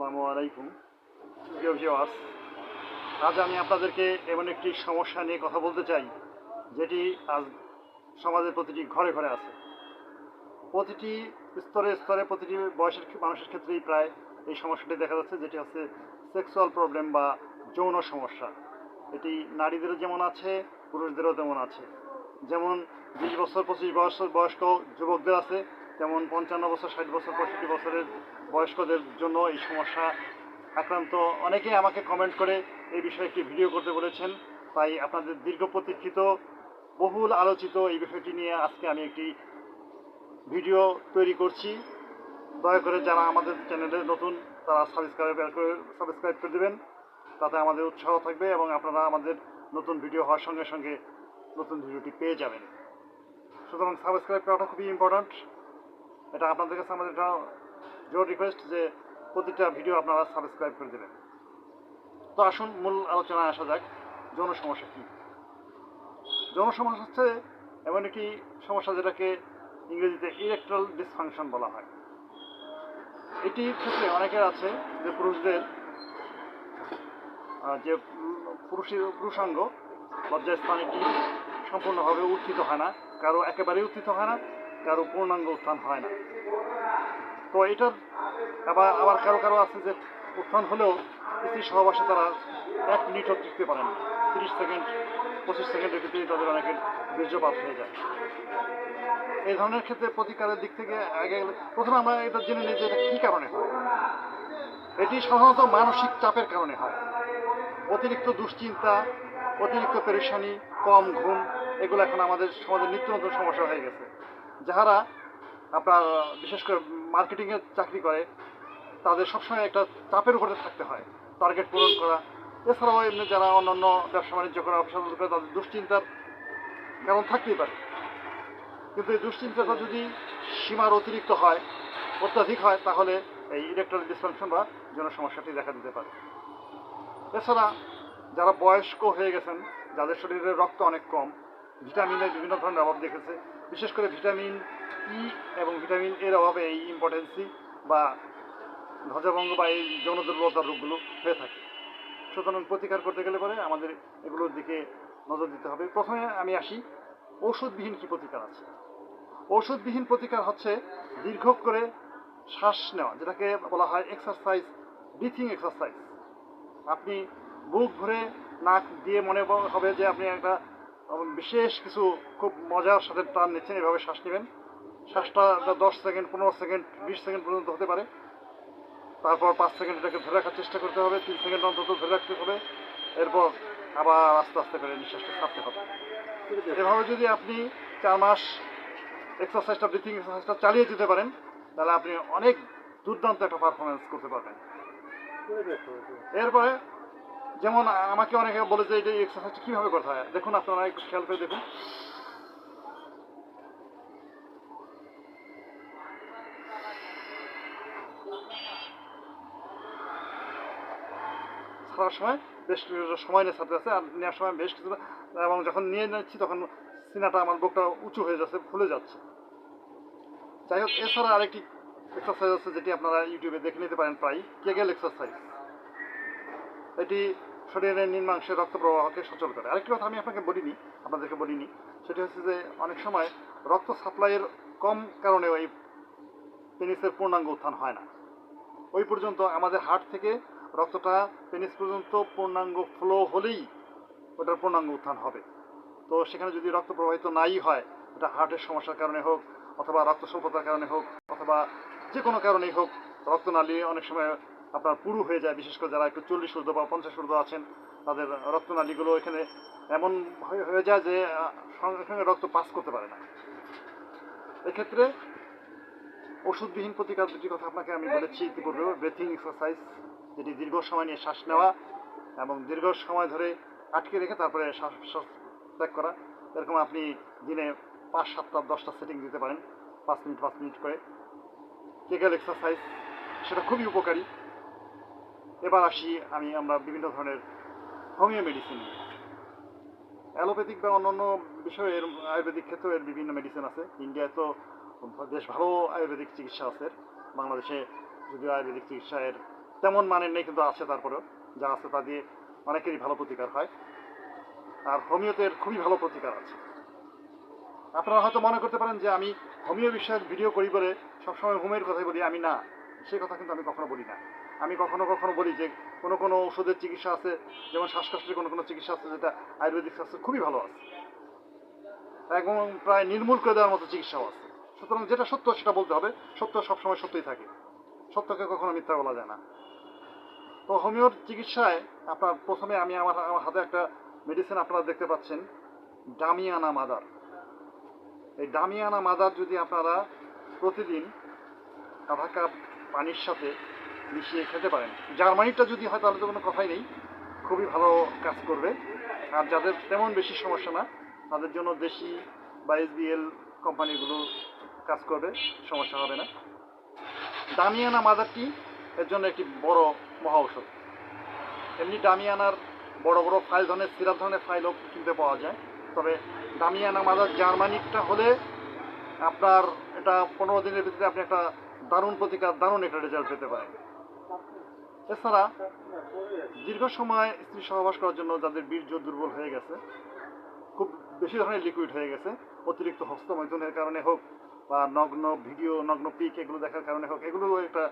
আসসালামু আলাইকুম প্রিয় ভিউয়ার্স। আজ আমি আপনাদেরকে এমন একটি সমস্যা নিয়ে কথা বলতে চাই, যেটি আজ সমাজের প্রতিটি ঘরে ঘরে আছে। প্রতিটি স্তরে স্তরে প্রতিটি বয়সের মানুষের ক্ষেত্রেই প্রায় এই সমস্যাটি দেখা যাচ্ছে, যেটি হচ্ছে সেক্সুয়াল প্রবলেম বা যৌন সমস্যা। এটি নারীদেরও যেমন আছে, পুরুষদেরও তেমন আছে। যেমন 20 বছর 25 বছর বয়স্ক যুবকদের আছে, তেমন 55 বছর 60 বছর 65 বছরের বয়স্কদের জন্য এই সমস্যা আক্রান্ত। অনেকেই আমাকে কমেন্ট করে এই বিষয়ে একটি ভিডিও করতে বলেছেন। তাই আপনাদের দীর্ঘ প্রতীক্ষিত বহুল আলোচিত এই বিষয়টি নিয়ে আজকে আমি একটি ভিডিও তৈরি করছি। দয়া করে যারা আমাদের চ্যানেলে নতুন তারা সাবস্ক্রাইব করে দেবেন, তাতে আমাদের উৎসাহ থাকবে এবং আপনারা আমাদের নতুন ভিডিও হওয়ার সঙ্গে সঙ্গে নতুন ভিডিওটি পেয়ে যাবেন। সুতরাং সাবস্ক্রাইব করাটা খুবই ইম্পর্ট্যান্ট। এটা আপনাদের কাছে আমাদের একটা জোর রিকোয়েস্ট যে প্রতিটা ভিডিও আপনারা সাবস্ক্রাইব করে দেবেন। তো আসুন মূল আলোচনায় আসা যাক। যৌন সমস্যা কী? যৌন সমস্যা হচ্ছে এমন একটি সমস্যা যেটাকে ইংরেজিতে ইরেকটাইল ডিসফাংশন বলা হয়। এটির ক্ষেত্রে অনেকের আছে যে পুরুষদের যে পুরুষাঙ্গ লজ্জাস্থান এটি সম্পূর্ণভাবে উত্থিত হয় না, কারো একেবারেই উত্থিত হয় না, কারো পূর্ণাঙ্গ উত্থান হয় না। তো এটার আবার কারো কারো আছে যে উত্থান হলেও স্ত্রী সহবাসে তারা 1 মিনিটও টিকতে পারেন না। 30 সেকেন্ড 25 সেকেন্ডের ভিতরেই তাদের অনেকের বীর্যপাত হয়ে যায়। এই ধরনের ক্ষেত্রে প্রতিকারের দিক থেকে আগে প্রথমে আমরা এটা জেনে নিই যে এটা কী কারণে হয়। এটি সাধারণত মানসিক চাপের কারণে হয়। অতিরিক্ত দুশ্চিন্তা, অতিরিক্ত পেরেশানি, কম ঘুম, এগুলো এখন আমাদের সমাজের নিত্য নতুন সমস্যা হয়ে গেছে। যারা আপনার বিশেষ করে মার্কেটিংয়ে চাকরি করে তাদের সবসময় একটা চাপের উপরে থাকতে হয়, টার্গেট পূরণ করা। এছাড়াও এমনি যারা অন্যান্য ব্যবসা বাণিজ্য করে, অফিস করে, তাদের দুশ্চিন্তার কারণ থাকতেই পারে। কিন্তু এই দুশ্চিন্তাটা যদি সীমার অতিরিক্ত হয়, অত্যাধিক হয়, তাহলে এই ইরেকটাইল ডিসফাংশন বা যৌন সমস্যাটি দেখা দিতে পারে। এছাড়া যারা বয়স্ক হয়ে গেছেন, যাদের শরীরে রক্ত অনেক কম, ভিটামিনের বিভিন্ন ধরনের অভাব দেখেছে, বিশেষ করে ভিটামিন ই এবং ভিটামিন এর অভাবে এই ইম্পর্টেন্সি বা ধ্বজভঙ্গ বা এই যৌন দুর্বলতার রোগগুলো হয়ে থাকে। সুতরাং প্রতিকার করতে গেলে পরে আমাদের এগুলোর দিকে নজর দিতে হবে। প্রথমে আমি আসি, ঔষধবিহীন কী প্রতিকার আছে। ঔষধবিহীন প্রতিকার হচ্ছে দীর্ঘ করে শ্বাস নেওয়া, যেটাকে বলা হয় এক্সারসাইজ, ব্রিথিং এক্সারসাইজ। আপনি বুক ভরে নাক দিয়ে মনে হবে যে আপনি একটা বিশেষ কিছু খুব মজার সাথে টান নিচ্ছেন, এভাবে শ্বাস নেবেন। শ্বাসটা 10 সেকেন্ড 15 সেকেন্ড 20 সেকেন্ড পর্যন্ত হতে পারে। তারপর 5 সেকেন্ড এটাকে ধরে রাখার চেষ্টা করতে হবে, 3 সেকেন্ড অন্তত ধরে রাখতে হবে। এরপর আবার আস্তে আস্তে করে নিঃশ্বাসটা ছাড়তে হবে। এভাবে যদি আপনি 4 মাস এক্সারসাইজটা, ব্রিথিং এক্সারসাইজটা চালিয়ে যেতে পারেন, তাহলে আপনি অনেক দুর্দান্ত একটা পারফরমেন্স করতে পারবেন। এরপরে যেমন আমাকে অনেকে বলে যে এই এক্সারসাইজটা কীভাবে করতে হয়, দেখুন আপনারা একটু খেয়াল করে দেখুন। ছাড়ার সময় বেশ কিছু সময় নিয়ে ছাড়তে যাচ্ছে, আর নেওয়ার সময় বেশ কিছু, এবং যখন নিয়ে নিচ্ছি তখন সিনাটা, আমার বুকটা উঁচু হয়ে যাচ্ছে, ফুলে যাচ্ছে। যাই হোক, এছাড়া আরেকটি এক্সারসাইজ আছে যেটি আপনারা ইউটিউবে দেখে নিতে পারেন, প্রায় কেগেল এক্সারসাইজ। এটি শরীরের নিম্নাংশে রক্ত প্রবাহকে সচল করে। আরেকটি কথা আমি আপনাদেরকে বলিনি, সেটি হচ্ছে যে অনেক সময় রক্ত সাপ্লাইয়ের কম কারণে ওই পেনিসের পূর্ণাঙ্গ উত্থান হয় না। ওই পর্যন্ত আমাদের হার্ট থেকে রক্তটা পেনিস পর্যন্ত পূর্ণাঙ্গ ফ্লো হলেই ওটার পূর্ণাঙ্গ উত্থান হবে। তো সেখানে যদি রক্ত প্রবাহিত নাই হয়, এটা হার্টের সমস্যার কারণে হোক, অথবা রক্ত স্বল্পতার কারণে হোক, অথবা যে কোনো কারণেই হোক, রক্তনালী অনেক সময় আপনার পুরু হয়ে যায়। বিশেষ করে যারা একটু 40 ঊর্ধ্ব বা 50 ঊর্ধ্ব আছেন, তাদের রক্তনালীগুলো এখানে এমন হয়ে যায় যে সঙ্গে সঙ্গে রক্ত পাস করতে পারে না। এক্ষেত্রে ওষুধবিহীন প্রতিকার দুটি কথা আপনাকে আমি বলেছি ইতিপূর্বে। ব্রিথিং এক্সারসাইজ, যেটি দীর্ঘ সময় নিয়ে শ্বাস নেওয়া এবং দীর্ঘ সময় ধরে আটকে রেখে তারপরে শ্বাস ত্যাগ করা। এরকম আপনি দিনে 5, 7টা 10টা সেটিং দিতে পারেন, 5 মিনিট 5 মিনিট করে। কেগেল এক্সারসাইজ, সেটা খুবই উপকারী। এবার আসি আমরা বিভিন্ন ধরনের হোমিও মেডিসিন নিয়ে। অ্যালোপ্যাথিক বা অন্যান্য বিষয়ে আয়ুর্বেদিক ক্ষেত্রেও এর বিভিন্ন মেডিসিন আছে। ইন্ডিয়ায় তো বেশ ভালো আয়ুর্বেদিক চিকিৎসা আছে। বাংলাদেশে যদিও আয়ুর্বেদিক চিকিৎসা এর তেমন মানের নেই, কিন্তু আছে, তারপরেও যা আছে তা দিয়ে অনেকেরই ভালো প্রতিকার হয়। আর হোমিওতে খুবই ভালো প্রতিকার আছে। আপনারা হয়তো মনে করতে পারেন যে আমি হোমিও বিষয়ক ভিডিও করি বলে সবসময় হোমিওর কথাই বলি। আমি না, সেই কথা কিন্তু আমি কখনো বলি না। আমি কখনো কখনো বলি যে কোনো কোনো ওষুধের চিকিৎসা আছে, যেমন শ্বাসকষ্টের কোনো কোনো চিকিৎসা আছে যেটা আয়ুর্বেদিক শাস্ত্রে খুবই ভালো আছে, এবং প্রায় নির্মূল করে দেওয়ার মতো চিকিৎসাও আছে। সুতরাং যেটা সত্য সেটা বলতে হবে, সত্য সবসময় সত্যই থাকে, সত্যকে কখনো মিথ্যা বলা যায় না। তো হোমিওর চিকিৎসায় আপনার প্রথমে আমি আমার হাতে একটা মেডিসিন আপনারা দেখতে পাচ্ছেন, ডামিয়ানা মাদার। এই ডামিয়ানা মাদার যদি আপনারা প্রতিদিন আধা কাপ পানির সাথে মিশিয়ে খেতে পারেন, জার্মানিটা যদি হয় তাহলে তো কোনো কথাই নেই, খুবই ভালো কাজ করবে। আর যাদের তেমন বেশি সমস্যা না তাদের জন্য দেশি বা SBL কোম্পানিগুলো কাজ করবে, সমস্যা হবে না। ডামিয়ানা মাদারটি এর জন্য একটি বড় মহা ঔষধ। এমনি ডামিয়ানার বড় বড় ফাইল ধরনের সিরাপ ধরনের ফাইলও কিনতে পাওয়া যায়, তবে ডামিয়ানা মাদার জার্মানিকটা হলে আপনার এটা 15 দিনের ভিতরে আপনি একটা দারুণ প্রতিকার, দারুণ একটা রেজাল্ট পেতে পারেন। এছাড়া দীর্ঘ সময় স্ত্রী সহবাস করার জন্য যাদের বীর্য দুর্বল হয়ে গেছে, খুব বেশি ধরনের লিকুইড হয়ে গেছে, অতিরিক্ত হস্তমৈথুনের কারণে হোক বা নগ্ন ভিডিও, নগ্ন পিক এগুলো দেখার কারণে হোক, এগুলো একটা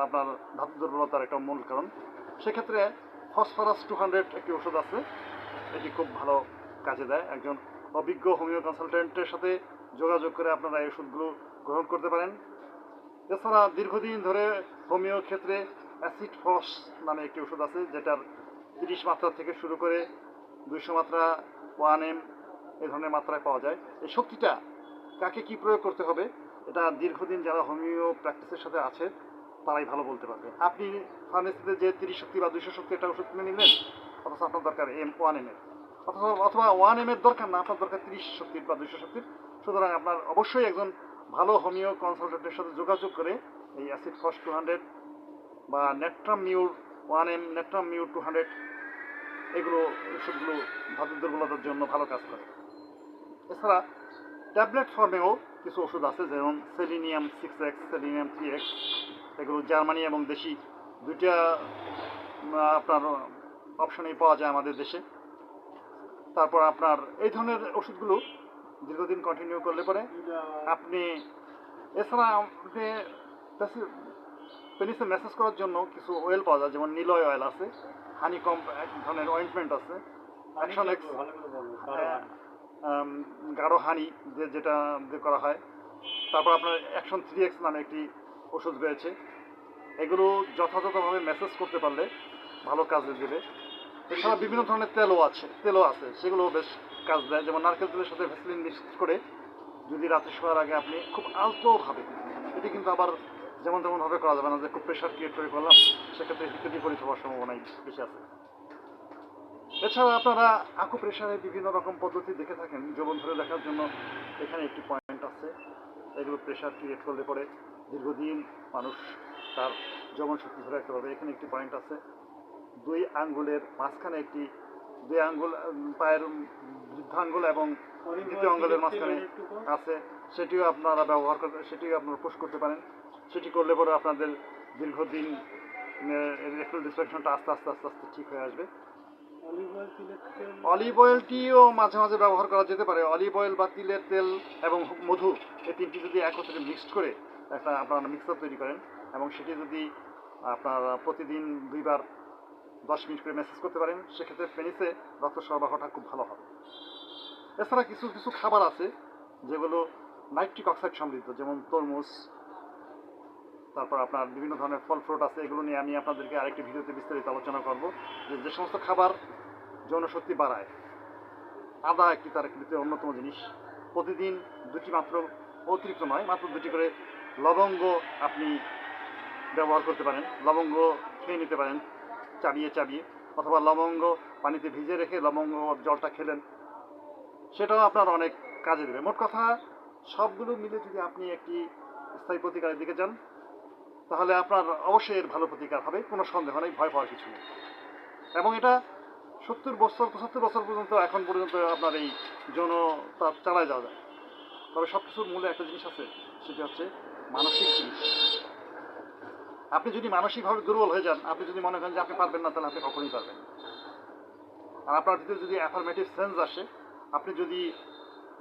আপনার ধাতু দুর্বলতার একটা মূল কারণ। সেক্ষেত্রে ফসফরাস 200 একটি ওষুধ আছে, এটি খুব ভালো কাজে দেয়। একজন অভিজ্ঞ হোমিও কনসালটেন্টের সাথে যোগাযোগ করে আপনারা এই ওষুধগুলো গ্রহণ করতে পারেন। এছাড়া দীর্ঘদিন ধরে হোমিও ক্ষেত্রে অ্যাসিড ফস নামে একটি ওষুধ আছে, যেটার 30 মাত্রা থেকে শুরু করে 200 মাত্রা, 1M এই ধরনের মাত্রায় পাওয়া যায়। এই শক্তিটা কাকে কি প্রয়োগ করতে হবে এটা দীর্ঘদিন যারা হোমিও প্র্যাকটিসের সাথে আছে তারাই ভালো বলতে পারবে। আপনি ফার্মেসিতে যে 30 শক্তি বা 200 শক্তি একটা ওষুধ কিনে নিলেন, অথচ আপনার দরকার 1M এর, অথবা 1M এর দরকার না, আপনার দরকার 30 শক্তির বা 200 শক্তির। সুতরাং আপনার অবশ্যই একজন ভালো হোমিও কনসালটেন্টের সাথে যোগাযোগ করে এই অ্যাসিড ফস 200 বা natrum Muir 1M, natrum Muir 200 এগুলো ওষুধগুলো ধাতু দুর্বলতার জন্য ভালো কাজ করে। এছাড়া ট্যাবলেট ফর্মেও কিছু ওষুধ আছে, যেমন সেলিনিয়াম 6X, সেলিনিয়াম 3X, এগুলো জার্মানি এবং দেশি দুইটা আপনার অপশনেই পাওয়া যায় আমাদের দেশে। তারপর আপনার এই ধরনের ওষুধগুলো দীর্ঘদিন কন্টিনিউ করলে পরে আপনি, এছাড়া আপনি পেনিসে ম্যাসেজ করার জন্য কিছু অয়েল পাওয়া যায়, যেমন নীলয় অয়েল আছে, হানিকম্ব এক ধরনের অয়েন্টমেন্ট আছে, অ্যাকশন এক্স, গাঢ় হানি যেটা দিয়ে করা হয়। তারপর আপনার অ্যাকশন 3X নামে একটি ওষুধ রয়েছে, এগুলো যথাযথভাবে ম্যাসেজ করতে পারলে ভালো কাজে দেবে। এছাড়া বিভিন্ন ধরনের তেলও আছে, সেগুলো বেশ কাজ দেয়। যেমন নারকেল তেলের সাথে ভ্যাসলিন মিক্স করে যদি রাতে শোয়ার আগে আপনি খুব আলতোভাবে, এটি কিন্তু আবার যেমন তেমনভাবে করা যাবে না যে খুব প্রেশার ক্রিয়েট করে করলাম, সেক্ষেত্রে হিতে বিপরীত হওয়ার সম্ভাবনাই বেশি আছে। এছাড়া আপনারা আকুপ্রেশারের বিভিন্ন রকম পদ্ধতি দেখে থাকেন, যৌবন ধরে দেখার জন্য এখানে একটি পয়েন্ট আছে। এগুলো প্রেশার ক্রিয়েট করলে পরে দীর্ঘদিন মানুষ তার যৌবন শক্তি ধরে রাখতে পারবে। এখানে একটি পয়েন্ট আছে, 2 আঙ্গুলের মাঝখানে একটি, 2 আঙ্গুল পায়ের বৃদ্ধাঙ্গুল এবং দ্বিতীয় আঙ্গুলের মাঝখানে আছে, সেটিও আপনারা ব্যবহার করতে, সেটিও আপনারা পুশ করতে পারেন। সেটি করলে পরে আপনাদের দীর্ঘদিন ইরেকটাইল ডিসফাংশনটা আস্তে আস্তে আস্তে আস্তে ঠিক হয়ে আসবে। অলিভ অয়েলটিও মাঝে মাঝে ব্যবহার করা যেতে পারে। অলিভ অয়েল বা তিলের তেল এবং মধু, এই তিনটি যদি একত্রে মিক্সড করে একটা আপনারা মিক্সার তৈরি করেন এবং সেটি যদি আপনারা প্রতিদিন 2 বার 10 মিনিট করে ম্যাসেজ করতে পারেন, সেক্ষেত্রে পেনিসে রক্ত সরবরাহটা খুব ভালো হবে। এছাড়া কিছু কিছু খাবার আছে যেগুলো নাইট্রিক অক্সাইড সমৃদ্ধ, যেমন তরমুজ, তারপর আপনার বিভিন্ন ধরনের ফল ফ্রুট আছে। এগুলো নিয়ে আমি আপনাদেরকে আরেকটি ভিডিওতে বিস্তারিত আলোচনা করব, যে সমস্ত খাবার যৌনশক্তি বাড়ায়। আদা একটি তার একটি অন্যতম জিনিস। প্রতিদিন 2টি মাত্র, অতিরিক্ত নয়, মাত্র 2টি করে লবঙ্গ আপনি ব্যবহার করতে পারেন। লবঙ্গ খেয়ে নিতে পারেন চাবিয়ে চাবিয়ে, অথবা লবঙ্গ পানিতে ভিজে রেখে লবঙ্গ জলটা খেলেন, সেটাও আপনার অনেক কাজে দেবে। মোট কথা সবগুলো মিলে যদি আপনি একটি স্থায়ী প্রতিকারের দিকে যান, তাহলে আপনার অবশ্যই এর ভালো প্রতিকার হবে, কোনো সন্দেহ নেই, ভয় পাওয়ার কিছু নেই। এবং এটা 70 বছর 75 বছর পর্যন্ত, এখন পর্যন্ত আপনার এই যৌনতা চালায় যাওয়া যায়। তবে সব কিছুর মূলে একটা জিনিস আছে, সেটি হচ্ছে মানসিক চিকিৎসা। আপনি যদি মানসিকভাবে দুর্বল হয়ে যান, আপনি যদি মনে করেন যে আপনি পারবেন না, তাহলে আপনি কখনোই পারবেন না। আর আপনার ভিতরে যদি অ্যাফার্মেটিভ সেন্স আসে, আপনি যদি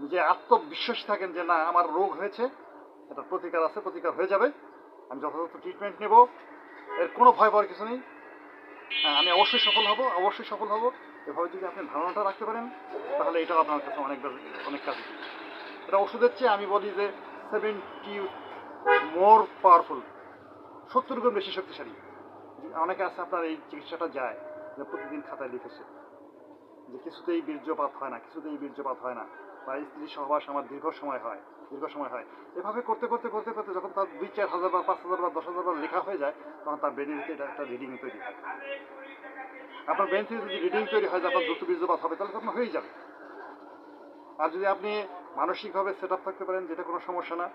নিজে আত্মবিশ্বাসী থাকেন যে না আমার রোগ হয়েছে, এটা প্রতিকার আছে, প্রতিকার হয়ে যাবে, আমি যথাযথ ট্রিটমেন্ট নেব, এর কোনো ভয় পাওয়ার কিছু নেই, আমি অবশ্যই সফল হব, অবশ্যই সফল হব, এভাবে যদি আপনি ধারণাটা রাখতে পারেন, তাহলে এটাও আপনার কাছে অনেক কাজে দিবে। এটা ওষুধের চেয়ে আমি বলি যে 70 মোর পাওয়ারফুল, 70 গুণ বেশি শক্তিশালী। অনেকে আছে আপনার এই চিকিৎসাটা যায় যে প্রতিদিন খাতায় লিখেছে যে কিছুতেই বীর্যপাত হয় না, কিছুতেই বীর্যপাত হয় না, বা স্ত্রী সহবাস আমার দীর্ঘ সময় হয়, দীর্ঘ সময় হয়। এভাবে করতে করতে করতে করতে যখন তার 2-4 হাজার বার, 5,000 বার, 10,000 বার লেখা হয়ে যায়, তখন তার ব্রেনের ভিতরে এটা একটা রিডিং তৈরি হয়। আপনার ব্রেন থেকে যদি রিডিং তৈরি হয় যে আপনার দ্রুত বীর্যপাত হবে, তাহলে তো আপনার হয়েই যাবে। আর যদি আপনি মানসিকভাবে সেট আপ থাকতে পারেন, যেটা কোনো সমস্যা না।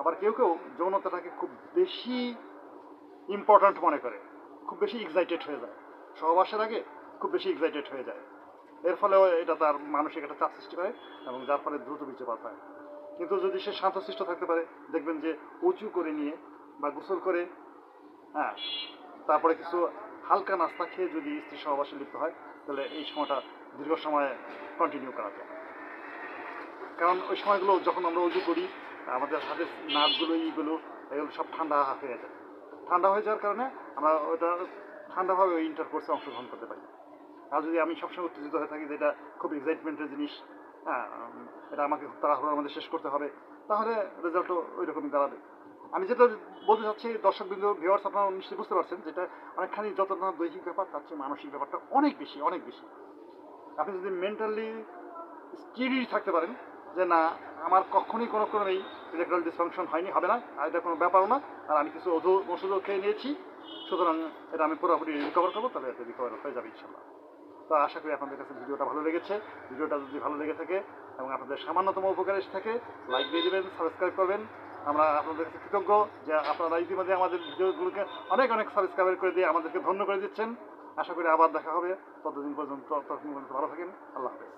আবার কেউ কেউ যৌনতাটাকে খুব বেশি ইম্পর্ট্যান্ট মনে করে, খুব বেশি এক্সাইটেড হয়ে যায়, সহবাসের আগে খুব বেশি এক্সাইটেড হয়ে যায়। এর ফলেও এটা তার মানসিক একটা চাপ সৃষ্টি করে এবং যার ফলে দ্রুত বীর্যপাত হয়। কিন্তু যদি সে শান্তশিষ্ট থাকতে পারে, দেখবেন যে উঁচু করে নিয়ে বা গোসল করে, হ্যাঁ, তারপরে কিছু হালকা নাস্তা খেয়ে যদি স্ত্রী সহবাসে লিপ্ত হয়, তাহলে এই সময়টা দীর্ঘ সময় কন্টিনিউ করা যায়। কারণ ওই সময়গুলো যখন আমরা উঁচু করি, আমাদের হাতের নার্ভগুলো এগুলো সব ঠান্ডা হয়ে যায়। ঠান্ডা হয়ে যাওয়ার কারণে আমরা ওটা ঠান্ডাভাবে ওই ইন্টারকোর্সে অংশগ্রহণ করতে পারি। আর যদি আমি সবসময় উত্তেজিত হয়ে থাকি যে এটা খুব এক্সাইটমেন্টের জিনিস, হ্যাঁ, এটা আমাকে খুব তাড়াহুড়োর মধ্যে শেষ করতে হবে, তাহলে রেজাল্টও ওই রকমই দাঁড়াবে। আমি যেটা বলতে চাচ্ছি, দর্শকবৃন্দ, ভিউয়ার্স, আপনারা নিশ্চয়ই বুঝতে পারছেন, যেটা অনেকখানি যত না দৈহিক ব্যাপার, তার চেয়ে মানসিক ব্যাপারটা অনেক বেশি, অনেক বেশি। আপনি যদি মেন্টালি স্টিডি থাকতে পারেন যে না আমার কখনই কোনো ক্রমেই ইলেকট্রাল ডিসফাংশন হয়নি, হবে না, আর এটা কোনো ব্যাপারও না, আর আমি কিছু ওষুধও খেয়ে নিয়েছি, সুতরাং এটা আমি পুরোপুরি রিকভার করবো, তাহলে এটা রিকভার হয়ে যাবে ইনশাল্লাহ। তো আশা করি আপনাদের কাছে ভিডিওটা ভালো লেগেছে। ভিডিওটা যদি ভালো লেগে থাকে এবং আপনাদের সামান্যতম উপকার এসে থাকে, লাইক দিয়ে দেবেন, সাবস্ক্রাইব করবেন। আমরা আপনাদের কাছে কৃতজ্ঞ যে আপনারা ইতিমধ্যে আমাদের ভিডিওগুলোকে অনেক অনেক সাবস্ক্রাইব করে দিয়ে আমাদেরকে ধন্য করে দিচ্ছেন। আশা করি আবার দেখা হবে, ততদিন পর্যন্ত ভালো থাকেন। আল্লাহ হাফেজ।